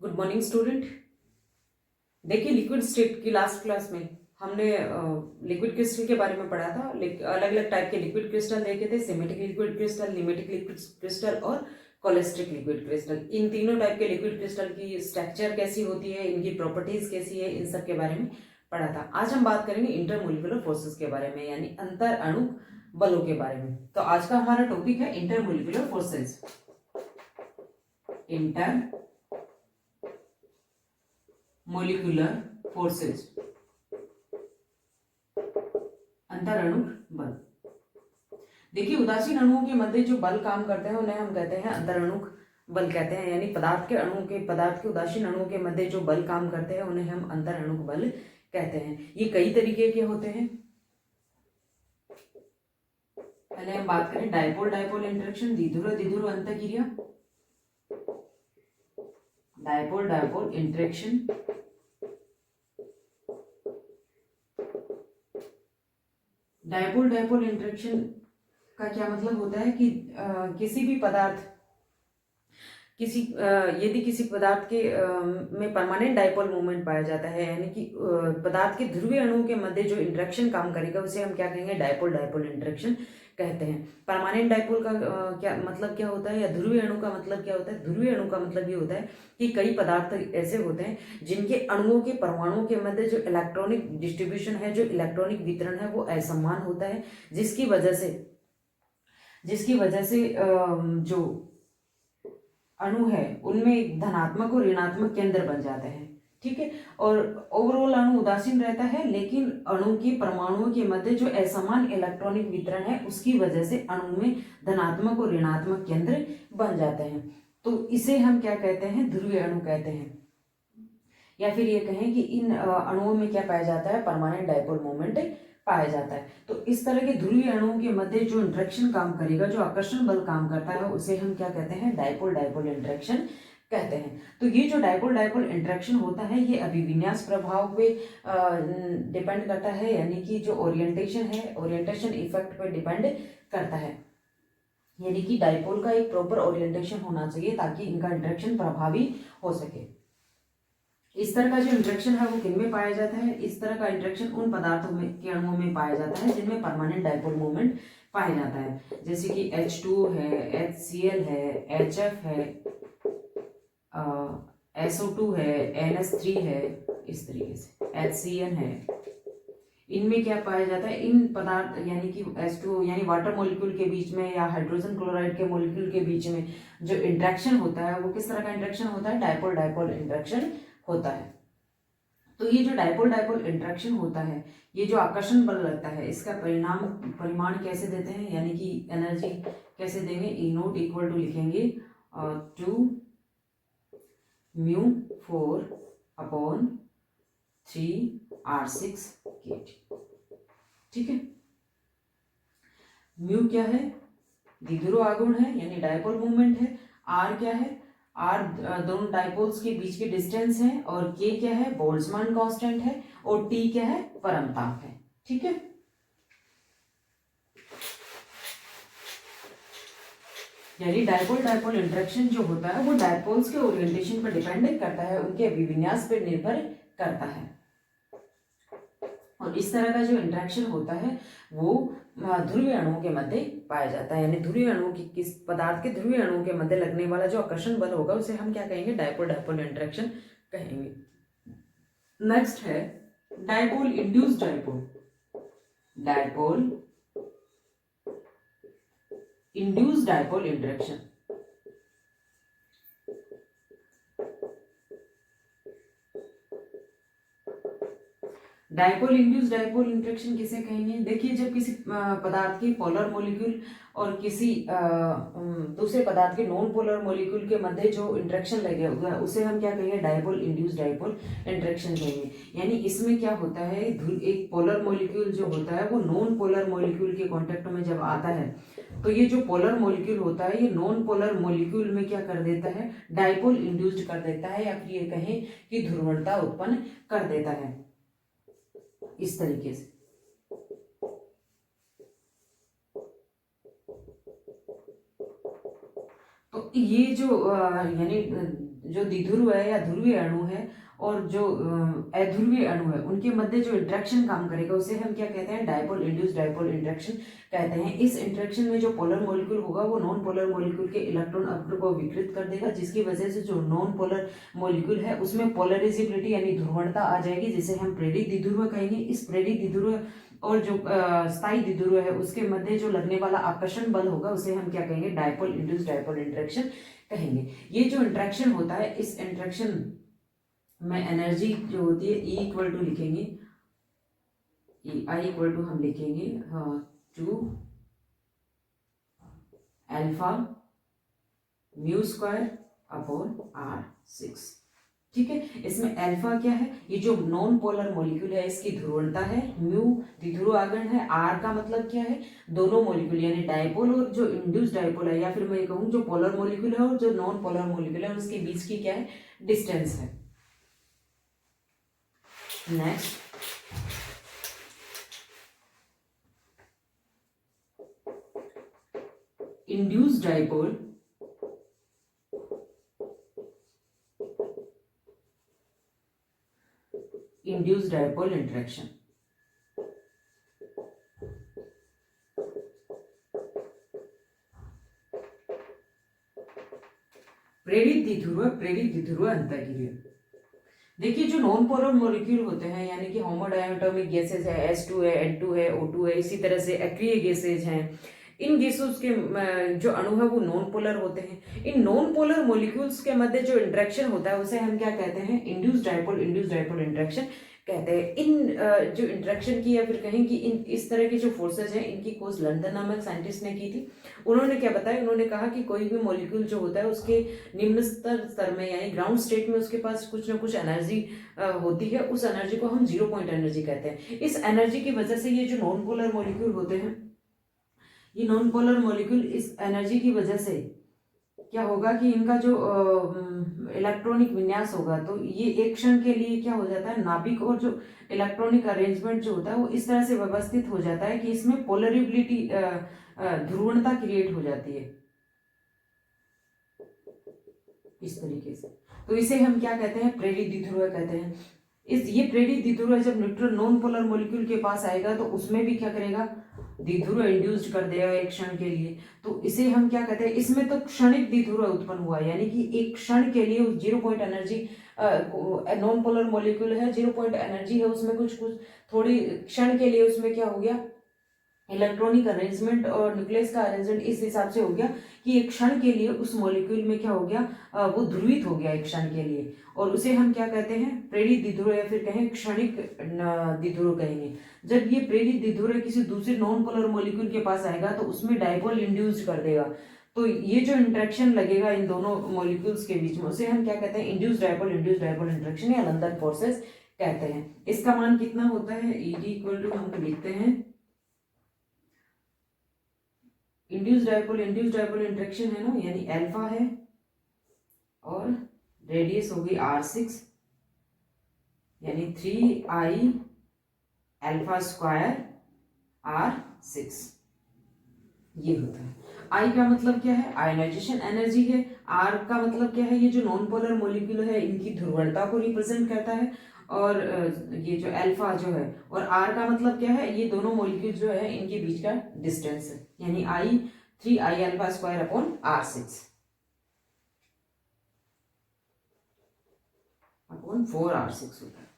Good morning student. देखिए, liquid state की last class में हमने लिक्विड क्रिस्टल के बारे में पढ़ा था। अलग अलग टाइप के लिक्विड क्रिस्टल देखे थे, symmetric liquid crystal, nematic liquid crystal और कोलेस्ट्रिक लिक्विड क्रिस्टल। इन तीनों टाइप के लिक्विड क्रिस्टल की स्ट्रक्चर कैसी होती है, इनकी प्रॉपर्टीज कैसी है, इन सब के बारे में पढ़ा था। आज हम बात करेंगे इंटरमोलिकुलर फोर्सेस के बारे में, यानी अंतर अणु बलों के बारे में। तो आज का हमारा टॉपिक है intermolecular forces. Inter molecular forces, अंतर अणु बल। देखिए, उदासीन अणुओं के मध्य जो बल काम करते हैं उन्हें हम कहते हैं अंतर अणु बल कहते हैं। यानी पदार्थ के उदासीन अणुओं के मध्य जो बल काम करते हैं उन्हें हम अंतर अणु बल कहते हैं। ये कई तरीके के होते हैं। पहले हम बात करें डायपोल डायपोल इंटरेक्शन, द्विध्रुव अंतःक्रिया। Dipole dipole interaction, dipole dipole interaction का क्या मतलब होता है कि किसी भी पदार्थ यदि किसी पदार्थ के में परमानेंट डायपोल मोमेंट पाया जाता है, यानी कि पदार्थ के ध्रुवीय अणुओं के मध्य जो इंटरेक्शन काम करेगा उसे हम क्या कहेंगे, डायपोल डायपोल इंटरेक्शन कहते हैं। परमानेंट डायपोल का क्या मतलब क्या होता है, या ध्रुवीय अणु का मतलब क्या होता है? ध्रुवीय अणु का मतलब ये होता है कि कई पदार्थ ऐसे होते हैं जिनके अणुओं के परमाणुओं के मध्य जो इलेक्ट्रॉनिक डिस्ट्रीब्यूशन है, जो इलेक्ट्रॉनिक वितरण है, वो असमान होता है, जिसकी वजह से जो अणु है उनमें धनात्मक और ऋणात्मक केंद्र बन जाते हैं। ठीक है। और ओवरऑल अणु उदासीन रहता है, लेकिन अणु के परमाणुओं के मध्य जो असमान इलेक्ट्रॉनिक वितरण है उसकी वजह से अणु में धनात्मक और ऋणात्मक केंद्र बन जाते हैं। तो इसे हम क्या कहते हैं, ध्रुवीय अणु कहते हैं। या फिर ये कहें कि इन अणुओं में क्या पाया जाता है, परमानेंट डायपोल मोमेंट पाया जाता है। तो इस तरह के ध्रुवीय अणुओं के मध्य जो इंटरेक्शन काम करेगा, जो आकर्षण बल काम करता है, उसे हम क्या कहते हैं, डायपोल डायपोल इंटरेक्शन कहते हैं। तो ये जो डायपोल डायपोल इंटरेक्शन होता है ये अभिविन्यास प्रभाव पे डिपेंड करता है, यानी कि जो ओरिएंटेशन है, ओरिएंटेशन इफेक्ट पे डिपेंड करता है। यानी कि डायपोल का एक प्रॉपर ओरिएंटेशन होना चाहिए ताकि इनका इंटरेक्शन प्रभावी हो सके। इस तरह का जो इंटरेक्शन है वो किन में पाया जाता है? इस तरह का इंटरेक्शन उन पदार्थों में के अणुओं में पाया जाता है जिनमें परमानेंट डायपोल मोमेंट पाया जाता है, जैसे कि H2 है, HCl है, HF है, SO2 है, NH3 है, इस तरीके से HCN है। इनमें क्या पाया जाता है, इन पदार्थ यानी कि H2 यानी वाटर मॉलिक्यूल के बीच में या हाइड्रोजन क्लोराइड के मॉलिक्यूल के बीच में जो इंटरेक्शन होता है वो किस तरह का इंटरेक्शन होता है, डायपोल डायपोल इंटरेक्शन होता है। तो ये जो डायपोल डायपोल इंटरेक्शन होता है, ये जो आकर्षण बल लगता है, इसका परिमाण कैसे देते हैं, यानी कि एनर्जी कैसे देंगे, ई नोट इक्वल टू लिखेंगे 2μ4/3r6kT। ठीक है। म्यू क्या है, द्विध्रुव आघूर्ण है यानी डायपोल मूवमेंट है। आर क्या है, आर दोनों डायपोल्स के बीच के डिस्टेंस है। और के क्या है, बोल्ट्जमान कांस्टेंट है। और टी क्या है, परमताप है। ठीक है। यानी डायपोल डायपोल इंटरेक्शन जो होता है वो डायपोल्स के ओरिएंटेशन पर डिपेंड करता है, उनके अभिविन्यास पर निर्भर करता है। और इस तरह का जो इंटरेक्शन होता है वो ध्रुवीय अणुओं के मध्य पाया जाता है। यानी ध्रुवीय अणुओं की किस पदार्थ के ध्रुवीय अणुओं के मध्य लगने वाला जो आकर्षण बल होगा उसे हम क्या कहेंगे, डायपोल डायपोल इंटरेक्शन कहेंगे। नेक्स्ट है dipole induced dipole. Dipole induced dipole interaction. Dipole induced dipole interaction किसे कहेंगे? देखिए, जब किसी पदार्थ के पोलर मॉलिक्यूल और किसी दूसरे पदार्थ के नॉन पोलर मॉलिक्यूल के मध्य जो इंटरेक्शन लगे हुआ है उसे हम क्या कहेंगे, डायपोल इंड्यूस्ड डायपोल इंटरेक्शन कहेंगे। यानी इसमें क्या होता है, एक पोलर मॉलिक्यूल जो होता है वो नॉन पोलर मॉलिक्यूल के कांटेक्ट में जब आता है तो ये जो पोलर मॉलिक्यूल होता है ये नॉन पोलर मॉलिक्यूल में क्या कर देता है, डायपोल इंड्यूस्ड कर देता है, या फिर ये कहें कि ध्रुवणता उत्पन्न कर देता है इस तरीके से। तो ये जो यानी जो द्विध्रुव है या ध्रुवीय अणु है और जो अध्रुवीय अणु है उनके मध्य जो इंटरेक्शन काम करेगा उसे हम क्या कहते हैं, डायपोल इंड्यूस डायपोल इंटरेक्शन कहते हैं। इस इंटरेक्शन में जो पोलर मॉलिक्यूल होगा वो नॉन पोलर मॉलिक्यूल के इलेक्ट्रॉन अणु को विकृत कर देगा, जिसकी वजह से जो नॉन पोलर मॉलिक्यूल है उसमें पोलराइजेबिलिटी यानी ध्रुवणता आ जाएगी, जिसे हम प्रेरित द्विध्रुव कहेंगे। इस प्रेरित द्विध्रुव और जो स्थायी द्विध्रुव है उसके मध्य जो लगने वाला आकर्षण बल होगा उसे हम क्या कहेंगे, डायपोल इंड्यूस डायपोल इंटरेक्शन कहेंगे। ये जो इंटरेक्शन होता है, इस इंटरेक्शन में एनर्जी जो होती है E इक्वल टू लिखेंगे, I इक्वल टू हम लिखेंगे 2 alpha mu square upon R6। ठीक है, इसमें अल्फा क्या है, ये जो नॉन पोलर मॉलिक्यूल है इसकी ध्रुवणता है, म्यू द्विध्रुव आघूर्ण है, आर का मतलब क्या है, दोनों मॉलिक्यूल यानी डायपोल और जो इंड्यूस डायपोल है, या फिर मैं ये कहूँ जो पोलर मॉलिक्यूल है और जो नॉन पोलर मॉलिक्यूल है उसके बीच की क्या है, डिस्टेंस है। Next induce dipole induce dipole interaction. प्रेरित द्विध्रुव अंतःक्रिया। देखिए जो नॉन पोलर मॉलिक्यूल होते हैं यानी कि होमोडायटोमिक गैसेज है, H2 है, N2 है, O2 है, इसी तरह से अक्रिय गैसेज हैं, इन गैसों के जो अणु है वो नॉन पोलर होते हैं। इन नॉन पोलर मॉलिक्यूल्स के मध्य जो इंटरेक्शन होता है उसे हम क्या कहते हैं, इंड्यूस डायपोल इंटरेक्शन कहते हैं। इन जो इंटरेक्शन की या फिर कहें कि इन इस तरह की जो फोर्सेज हैं इनकी खोज लंदन नामक साइंटिस्ट ने की थी। उन्होंने क्या बताया, उन्होंने कहा कि कोई भी मॉलिक्यूल जो होता है उसके निम्न स्तर में यानी ग्राउंड स्टेट में उसके पास कुछ ना कुछ एनर्जी होती है, उस एनर्जी को हम 0 पॉइंट एनर्जी कहते हैं। इस एनर्जी की वजह से ये जो नॉन पोलर मॉलिक्यूल होते हैं, ये नॉन पोलर मॉलिक्यूल इस एनर्जी की वजह से क्या होगा कि इनका जो इलेक्ट्रॉनिक विन्यास होगा तो ये एक क्षण के लिए क्या हो जाता है, नाभिक और जो इलेक्ट्रॉनिक अरेंजमेंट जो होता है वो इस तरह से व्यवस्थित हो जाता है कि इसमें पोलरिबिलिटी ध्रुवणता क्रिएट हो जाती है इस तरीके से। तो इसे हम क्या कहते हैं, प्रेरित द्विध्रुव कहते हैं। ये प्रेरित द्विध्रुव जब न्यूट्रल नॉन पोलर मॉलिक्यूल के पास आएगा तो उसमें भी क्या करेगा, द्विध्रुव इंड्यूस्ड कर देगा एक क्षण के लिए। तो इसे हम क्या कहते हैं, इसमें तो क्षणिक द्विध्रुव उत्पन्न हुआ यानी कि एक क्षण के लिए 0 point energy, non polar molecule है, 0 पॉइंट एनर्जी है उसमें, कुछ थोड़ी क्षण के लिए उसमें क्या हो गया, इलेक्ट्रॉनिक अरेंजमेंट और न्यूक्लियस का अरेंजमेंट इस हिसाब से हो गया कि एक क्षण के लिए उस मॉलिक्यूल में क्या हो गया, वो ध्रुवित हो गया एक क्षण के लिए, और उसे हम क्या कहते हैं, प्रेरित द्विध्रुव या फिर कहें क्षणिक द्विध्रुव कहेंगे। जब ये प्रेरित द्विध्रुव किसी दूसरे नॉन पोलर मॉलिक्यूल के पास आएगा तो उसमें डायपोल इंड्यूस्ड कर देगा। तो ये जो इंटरेक्शन लगेगा इन दोनों मॉलिक्यूल्स के बीच में उसे हम क्या कहते हैं, इंड्यूस डायपोल इंटरेक्शन या लंदन फोर्सेस कहते हैं। इसका मान कितना होता है, Ed इक्वल टू हम लिखते हैं इंड्यूस डायपोल इंटरेक्शन है ना, यानी अल्फा है और रेडियस होगी R6 यानी 3I अल्फा स्क्वायर R6 ये होता है। I का मतलब क्या है, आयोनाइजेशन एनर्जी है। R का मतलब क्या है, ये जो नॉन पोलर मॉलिक्यूल है इनकी ध्रुवणता को रिप्रेजेंट करता है। और ये जो अल्फा जो है, और R का मतलब क्या है, ये दोनों मॉलिक्यूल जो है इनके बीच का डिस्टेंस है, यानी I 3I alpha square upon R6 upon 4R6 होता है।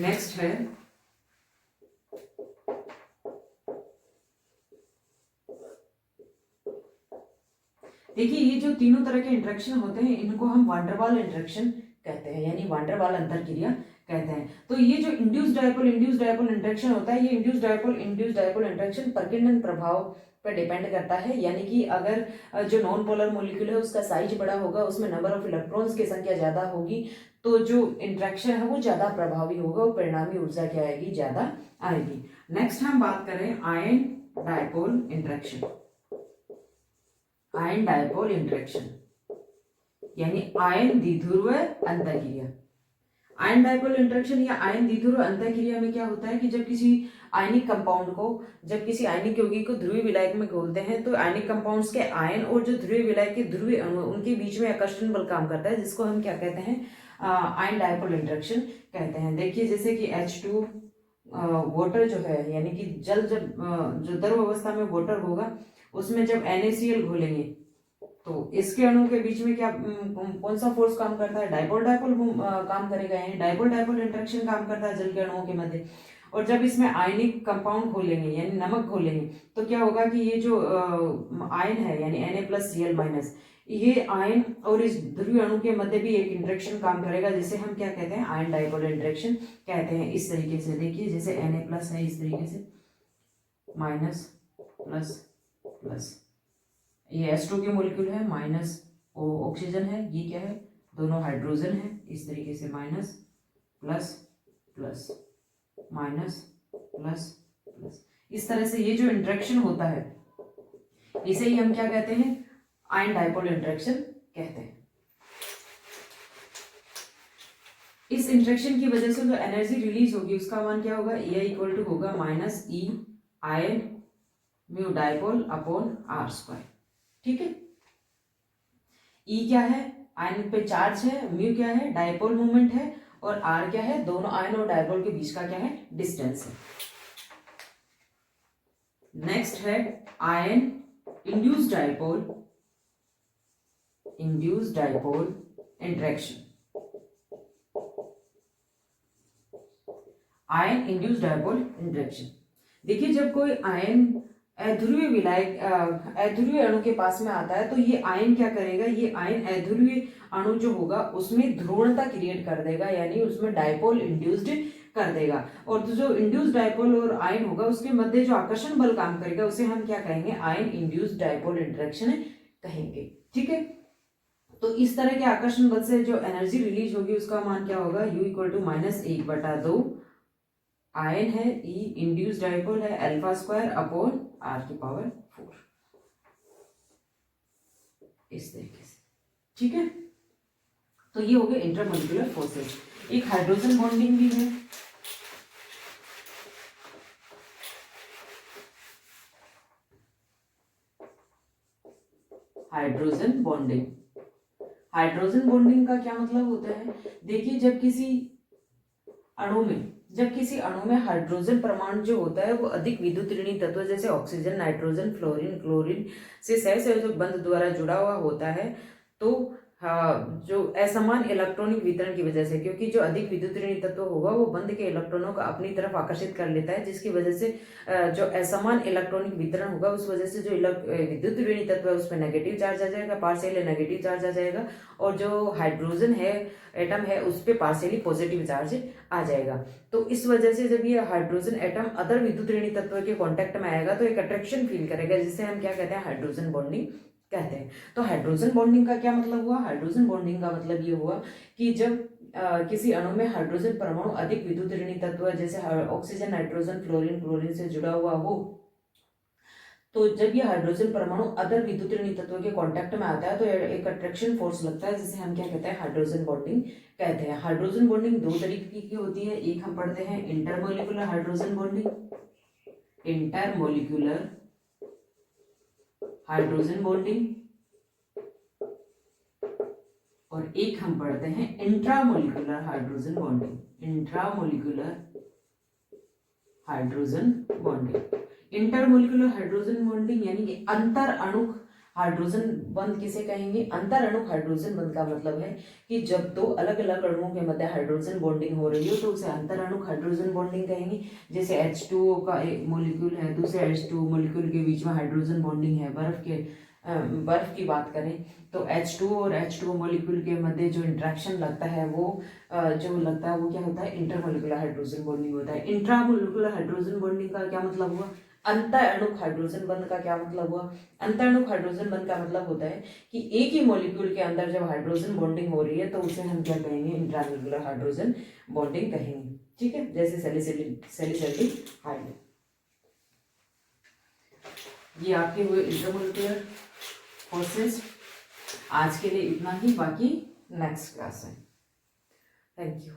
नेक्स्ट है देखिए, ये जो तीनों तरह के इंटरेक्शन होते हैं इनको हम वान डेर वाल इंटरेक्शन कहते हैं, यानी वान डेर वाल अंतरक्रिया कहते हैं। तो ये जो इंड्यूस डायपोल इंटरेक्शन होता है, ये इंड्यूस डायपोल इंटरेक्शन पर्किंसन प्रभाव पर डिपेंड करता है, यानी कि अगर जो नॉन पोलर मॉलिक्यूल है उसका साइज बड़ा होगा, उसमें नंबर ऑफ इलेक्ट्रॉन्स की संख्या ज्यादा होगी, तो जो इंटरेक्शन है वो ज्यादा प्रभावी होगा और परिणामी ऊर्जा क्या आएगी, ज्यादा आएगी। नेक्स्ट हम बात करें ion dipole interaction. Ion dipole interaction यानी आयन द्विध्रुव अंतःक्रिया। आयन डायपोल इंटरेक्शन या आयन द्विध्रुव अंतःक्रिया में क्या होता है कि जब किसी आयनिक कंपाउंड को, जब किसी आयनिक यौगिक को ध्रुवीय विलायक में घोलते हैं तो आयनिक कंपाउंड्स के आयन और जो ध्रुवीय विलायक के ध्रुवीय अणु उनके बीच में आकर्षण बल काम करता है, जिसको हम क्या कहते हैं, आयन डायपोल इंटरेक्शन कहते हैं। देखिए जैसे कि H2 वाटर जो है, यानी कि जल जब जो द्रव अवस्था में वाटर होगा उसमें जब NaCl घोलेंगे तो इसके अणु के बीच में क्या कौन सा फोर्स काम करता है, डायपोल डायपोल काम करेगा, यानी डायपोल डायपोल इंटरेक्शन काम करता है जल के अणुओं के मध्य। और जब इसमें आयनिक कंपाउंड घोलेंगे यानी नमक घोलेंगे तो क्या होगा कि ये जो आयन है यानी Na+Cl-, ये आयन और इस ध्रुवीय अणु के मध्य भी एक इंटरेक्शन काम करेगा, जिसे हम क्या कहते हैं, आयन डायपोल इंटरेक्शन कहते हैं। इस तरीके से देखिए जैसे Na+ है इस तरीके से, माइनस प्लस प्लस, ये H2 की मोलिक्यूल है, माइनस ऑक्सीजन है, ये क्या है, दोनों हाइड्रोजन है, इस तरीके से minus plus plus minus plus plus, इस तरह से ये जो इंटरेक्शन होता है इसे ही हम क्या कहते हैं, आयन डायपोल इंटरेक्शन कहते हैं। इस इंटरेक्शन की वजह से जो एनर्जी रिलीज होगी उसका मान क्या होगा, E इक्वल टू होगा minus E ion mu dipole upon R²। ठीक है, E क्या है, आयन पे चार्ज है, म्यू क्या है, डायपोल मोमेंट है, और R क्या है, दोनों आयन और डायपोल के बीच का क्या है, डिस्टेंस है। नेक्स्ट है ion induced dipole interaction. Ion induced dipole interaction, देखिए जब कोई आयन अध्रुवीय विलायक अध्रुवीय अणु के पास में आता है तो ये आयन क्या करेगा, ये आयन अध्रुवीय अणु जो होगा उसमें ध्रुवणता क्रिएट कर देगा, यानी उसमें डायपोल इंड्यूस्ड कर देगा। और जो इंड्यूस्ड डायपोल और आयन होगा उसके मध्य जो आकर्षण बल काम करेगा उसे हम क्या कहेंगे, आयन इंड्यूस्ड डायपोल इंटरेक्शन कहेंगे। ठीक है, तो इस तरह के आकर्षण बल से जो एनर्जी रिलीज होगी उसका मान क्या होगा, U इक्वल टू -1/2 आयन है, E इंड्यूस्ड डायपोल है, α² अपॉन R⁴ इस तरीके से। ठीक है, तो ये हो गए इंटरमोलिकुलर फोर्सेस। एक हाइड्रोजन बॉन्डिंग भी है, हाइड्रोजन बॉन्डिंग। हाइड्रोजन बॉन्डिंग का क्या मतलब होता है, देखिए जब किसी अणु में हाइड्रोजन परमाणु जो होता है वो अधिक विद्युत ऋणात्मक तत्व जैसे ऑक्सीजन, नाइट्रोजन, फ्लोरीन, क्लोरीन से सहसंयोजक बंध द्वारा जुड़ा हुआ होता है, तो हाँ, जो असमान इलेक्ट्रॉनिक वितरण की वजह से, क्योंकि जो अधिक विद्युत ऋणात्मक तत्व होगा वो बंध के इलेक्ट्रॉनों को अपनी तरफ आकर्षित कर लेता है, जिसकी वजह से जो असमान इलेक्ट्रॉनिक वितरण होगा उस वजह से जो विद्युत ऋणात्मक तत्व है उसमें नेगेटिव चार्ज आ जाएगा, पार्शियली नेगेटिव चार्ज आ जाएगा, और जो हाइड्रोजन है एटम है उस पर पार्शियली पॉजिटिव चार्ज आ जाएगा। तो इस वजह से जब ये हाइड्रोजन एटम अदर विद्युत ऋणात्मक तत्व के कांटेक्ट में आएगा तो एक अट्रैक्शन फील करेगा, जिसे हम क्या कहते हैं, हाइड्रोजन बॉन्डिंग कहते हैं। तो हाइड्रोजन बॉन्डिंग का क्या मतलब हुआ, हाइड्रोजन बॉन्डिंग का मतलब ये हुआ कि जब किसी अणु में हाइड्रोजन परमाणु अधिक विद्युत ऋणात्मक तत्व जैसे ऑक्सीजन, नाइट्रोजन, फ्लोरीन, क्लोरीन से जुड़ा हुआ हो, तो जब ये हाइड्रोजन परमाणु अदर विद्युत ऋणात्मक तत्व के कांटेक्ट में आता है तो एक अट्रैक्शन फोर्स लगता है, जिसे हम क्या कहते हैं, हाइड्रोजन बॉन्डिंग कहते हैं। हाइड्रोजन बॉन्डिंग दो तरीके की होती है, एक हम पढ़ते हैं intermolecular hydrogen bonding, intermolecular hydrogen bonding, और एक हम पढ़ते हैं intramolecular hydrogen bonding, intramolecular hydrogen bonding. Intermolecular hydrogen bonding यानी कि अंतर अणुक हाइड्रोजन बंध किसे कहेंगे, अंतर अणुक हाइड्रोजन बंध का मतलब है कि जब दो अलग अलग अणुओं के मध्य हाइड्रोजन बॉन्डिंग हो रही हो तो उसे अंतर अणुक हाइड्रोजन बॉन्डिंग कहेंगे। जैसे H2O का एक मोलिक्यूल है, दूसरे H2O मोलिक्यूल के बीच में हाइड्रोजन बॉन्डिंग है, बर्फ की बात करें तो H2O और H2O मोलिक्यूल के मध्य जो इंट्रैक्शन लगता है वो क्या होता है, इंटरमोलिकुलर हाइड्रोजन बॉन्डिंग होता है। इंट्रामोलिकुलर हाइड्रोजन बॉन्डिंग का क्या मतलब हुआ, अंतर अणुक हाइड्रोजन बंध का क्या मतलब हुआ, अंतर अणुक हाइड्रोजन बंध का मतलब होता है कि एक ही मॉलिक्यूल के अंदर जब हाइड्रोजन बॉन्डिंग हो रही है तो उसे हम क्या कहेंगे, इंट्रामोलिकुलर हाइड्रोजन बॉन्डिंग कहेंगे। ठीक है, जैसे सैलिसिलिक हाइड्रोजन। ये आपके हुए इंटरमोलिकुलर फोर्सेस। आज के लिए इतना ही, बाकी नेक्स्ट क्लास है। Thank you.